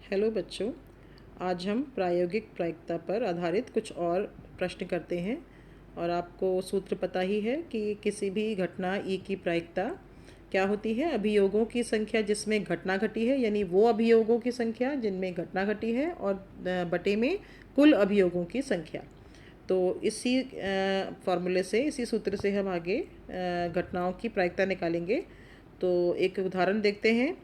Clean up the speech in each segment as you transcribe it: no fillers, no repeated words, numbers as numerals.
Hello बच्चों, आज हम प्रायोगिक प्रायिकता पर आधारित कुछ और प्रश्न करते हैं। और आपको सूत्र पता ही है कि किसी भी घटना ई की प्रायिकता क्या होती है। अभियोगों की संख्या जिसमें घटना घटी है, यानी वो अभियोगों की संख्या जिनमें घटना घटी है, और बटे में कुल अभियोगों की संख्या। तो इसी फॉर्मूले से, इसी सूत्र से हम आगे घटनाओं की प्रायिकता निकालेंगे। तो एक उदाहरण देखते हैं।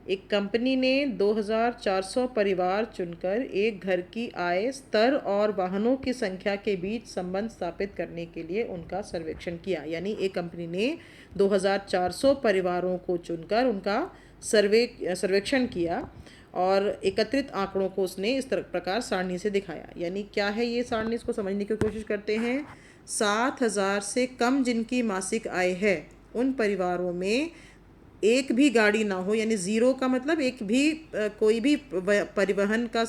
एक कंपनी ने 2400 परिवार चुनकर एक घर की आय स्तर और वाहनों की संख्या के बीच संबंध स्थापित करने के लिए उनका सर्वेक्षण किया। यानी एक कंपनी ने 2400 परिवारों को चुनकर उनका सर्वेक्षण किया और एकत्रित आंकड़ों को उसने इस प्रकार सारणी से दिखाया। यानी क्या है ये सारणी, इसको समझने की कोशिश करते हैं। 7000 से कम जिनकी मासिक आय है उन परिवारों में एक भी गाड़ी ना हो, यानी ज़ीरो का मतलब एक भी कोई भी परिवहन का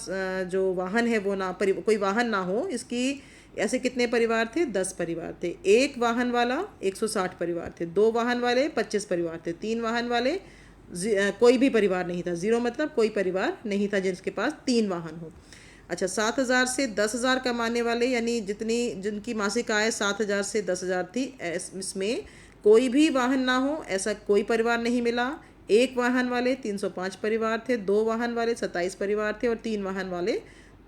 जो वाहन है वो ना, कोई वाहन ना हो। इसकी ऐसे कितने परिवार थे? 10 परिवार थे। एक वाहन वाला 160 परिवार थे, 2 वाहन वाले 25 परिवार थे, 3 वाहन वाले कोई भी परिवार नहीं था। ज़ीरो मतलब कोई परिवार नहीं था जिसके पास 3 वाहन हो। अच्छा, 7000 से 10,000 कमाने वाले, यानी जिनकी मासिक आय 7000 से 10,000 थी, इसमें कोई भी वाहन ना हो, ऐसा कोई परिवार नहीं मिला। एक वाहन वाले 305 परिवार थे, 2 वाहन वाले 27 परिवार थे और 3 वाहन वाले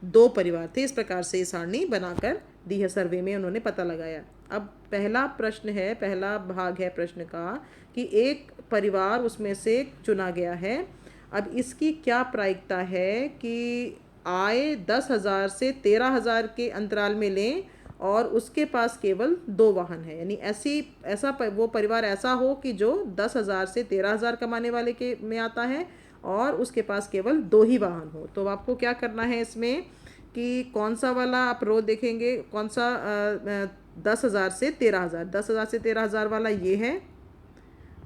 2 परिवार थे। इस प्रकार से ये सारणी बनाकर दी है, सर्वे में उन्होंने पता लगाया। अब पहला प्रश्न है, पहला भाग है प्रश्न का कि एक परिवार उसमें से चुना गया है। अब इसकी क्या प्रायिकता है कि आय 10,000 से 13,000 के अंतराल में लें और उसके पास केवल 2 वाहन है। यानी वो परिवार ऐसा हो कि जो 10,000 से 13,000 कमाने वाले के में आता है और उसके पास केवल 2 ही वाहन हो। तो आपको क्या करना है इसमें कि कौन सा वाला आप रो देखेंगे, कौन सा 10,000 से 13,000, 10,000 से 13,000 वाला ये है।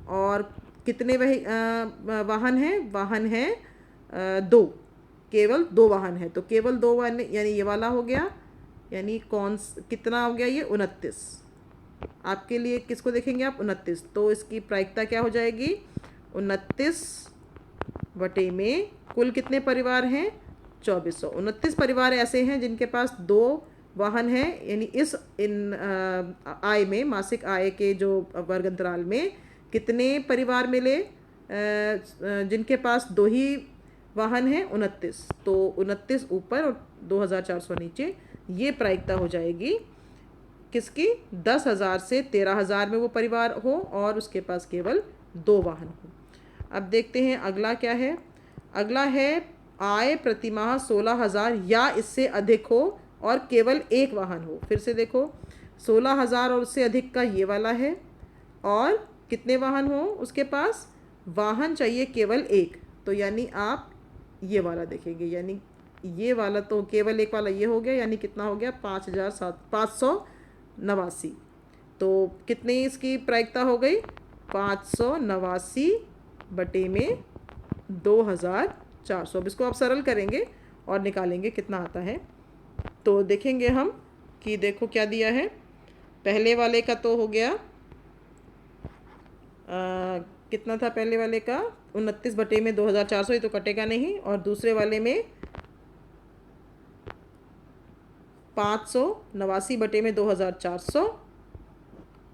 और कितने वही वाहन हैं? वाहन है 2, केवल 2 वाहन है। तो केवल 2 वाहन यानी ये वाला हो गया। यानी कितना हो गया ये? 29। आपके लिए किसको देखेंगे आप? 29। तो इसकी प्रायिकता क्या हो जाएगी? 29 बटे में कुल कितने परिवार हैं? 2400। 29 परिवार ऐसे हैं जिनके पास 2 वाहन हैं। यानी आय में, मासिक आय के जो वर्ग अंतराल में कितने परिवार मिले जिनके पास 2 ही वाहन है? 29। तो 29 ऊपर और 2400 नीचे, ये प्रायिकता हो जाएगी किसकी? 10,000 से 13,000 में वो परिवार हो और उसके पास केवल 2 वाहन हो। अब देखते हैं अगला क्या है। अगला है आय प्रतिमाह 16,000 या इससे अधिक हो और केवल 1 वाहन हो। फिर से देखो, 16,000 और उससे अधिक का ये वाला है और कितने वाहन हो उसके पास? वाहन चाहिए केवल 1। तो यानी आप ये वाला देखेंगे, यानी ये वाला तो केवल 1 वाला ये हो गया। यानी कितना हो गया? 5,589। तो कितनी इसकी प्रायिकता हो गई? 589 बटे में 2,400। अब इसको आप सरल करेंगे और निकालेंगे कितना आता है। तो देखेंगे हम कि देखो क्या दिया है। पहले वाले का तो हो गया कितना था? पहले वाले का 29 बटे में 2,400, ये तो कटेगा नहीं। और दूसरे वाले में 589 बटे में 2,400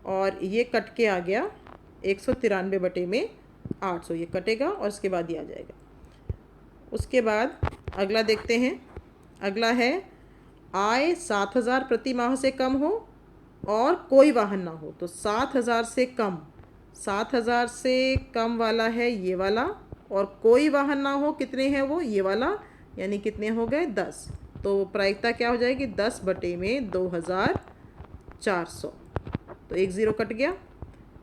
और ये कट के आ गया 193 बटे में 800। ये कटेगा और इसके बाद ये आ जाएगा। उसके बाद अगला देखते हैं। अगला है आय 7,000 प्रति माह से कम हो और कोई वाहन ना हो। तो 7,000 से कम, 7,000 से कम वाला है ये वाला, और कोई वाहन ना हो, कितने हैं वो? ये वाला। यानी कितने हो गए? 10। तो प्रायिकता क्या हो जाएगी? 10 बटे में 2,400। तो 1 ज़ीरो कट गया,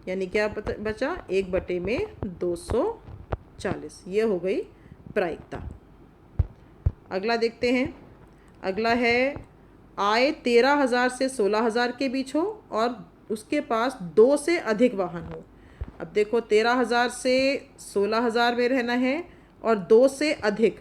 यानी क्या बचा? 1 बटे में 240। ये हो गई प्रायिकता। अगला देखते हैं। अगला है आय 13,000 से 16,000 के बीच हो और उसके पास 2 से अधिक वाहन हो। अब देखो, 13,000 से 16,000 में रहना है और 2 से अधिक।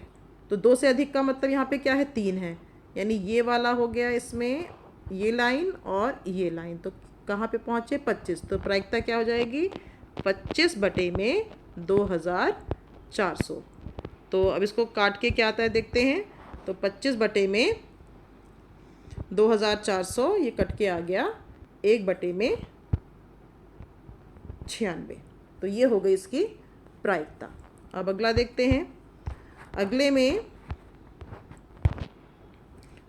तो 2 से अधिक का मतलब यहाँ पे क्या है? 3 है। यानी ये वाला हो गया इसमें, ये लाइन और ये लाइन। तो कहाँ पे पहुँचे? 25। तो प्रायिकता क्या हो जाएगी? 25 बटे में 2,400। तो अब इसको काट के क्या आता है देखते हैं। तो 25 बटे में 2400 ये कट के आ गया 1 बटे में 96। तो ये हो गई इसकी प्रायिकता। अब अगला देखते हैं। अगले में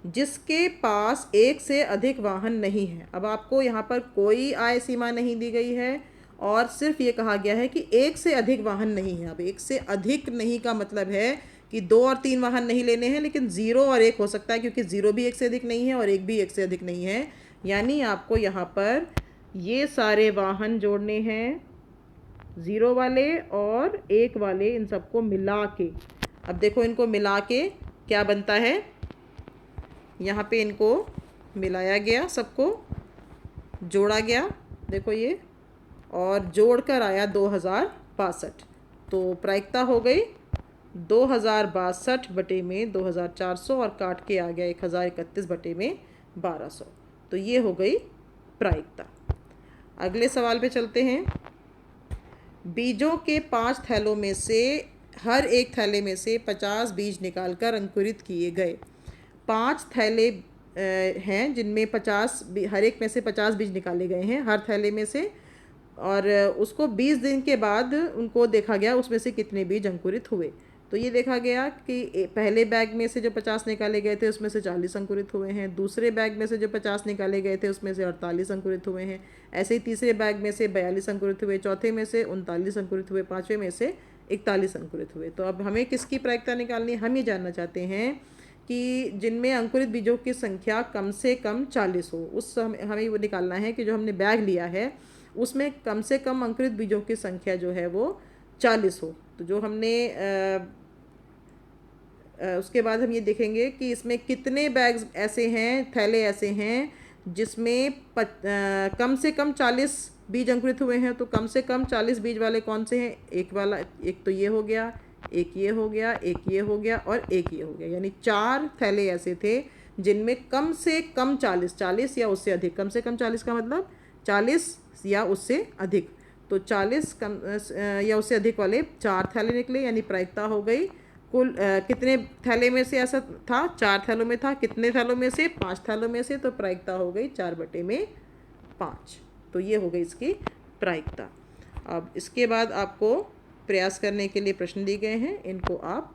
जिसके पास एक से अधिक वाहन नहीं है। अब आपको यहाँ पर कोई आय सीमा नहीं दी गई है और सिर्फ ये कहा गया है कि एक से अधिक वाहन नहीं है। अब एक से अधिक नहीं का मतलब है कि 2 और 3 वाहन नहीं लेने हैं, लेकिन 0 और 1 हो सकता है, क्योंकि 0 भी एक से अधिक नहीं है और 1 भी एक से अधिक नहीं है। यानी आपको यहाँ पर ये सारे वाहन जोड़ने हैं, 0 वाले और 1 वाले, इन सबको मिला के। अब देखो इनको मिला के क्या बनता है। यहाँ पे इनको मिलाया गया, सबको जोड़ा गया, देखो ये, और जोड़कर आया 2062। तो प्रायिकता हो गई 2062 बटे में 2400 और काट के आ गया 1031 बटे में 1200। तो ये हो गई प्रायिकता। अगले सवाल पे चलते हैं। बीजों के 5 थैलों में से हर एक थैले में से 50 बीज निकालकर अंकुरित किए गए। 5 थैले हैं जिनमें 50, हर एक में से 50 बीज निकाले गए हैं हर थैले में से, और उसको 20 दिन के बाद उनको देखा गया उसमें से कितने बीज अंकुरित हुए। तो ये देखा गया कि पहले बैग में से जो 50 निकाले गए थे उसमें से 40 अंकुरित हुए हैं, दूसरे बैग में से जो 50 निकाले गए थे उसमें से 48 अंकुरित हुए हैं, ऐसे ही तीसरे बैग में से 42 अंकुरित हुए, चौथे में से 39 अंकुरित हुए, पाँचवें में से 41 अंकुरित हुए। तो अब हमें किसकी प्रायिकता निकालनी है। हम ये जानना चाहते हैं कि जिनमें अंकुरित बीजों की संख्या कम से कम 40 हो। उस हमें वो निकालना है कि जो हमने बैग लिया है उसमें कम से कम अंकुरित बीजों की संख्या जो है वो 40 हो। तो जो हमने उसके बाद हम ये देखेंगे कि इसमें कितने बैग्स ऐसे हैं, थैले ऐसे हैं जिसमें कम से कम 40 बीज अंकुरित हुए हैं। तो कम से कम 40 बीज वाले कौन से हैं। एक वाला, एक तो ये हो गया, एक ये हो गया, एक ये हो गया और एक ये हो गया। यानी 4 थैले ऐसे थे जिनमें कम से कम 40 या उससे अधिक, कम से कम 40 का मतलब 40 या उससे अधिक, तो 40 कम या उससे अधिक वाले 4 थैले निकले। यानी प्रायिकता हो गई कुल कितने थैले में से ऐसा था, 4 थैलों में था, कितने थैलों में से, 5 थैलों में से। तो प्रायिकता हो गई 4 बटे में 5। तो ये हो गई इसकी प्रायिकता। अब इसके बाद आपको प्रयास करने के लिए प्रश्न दिए गए हैं, इनको आप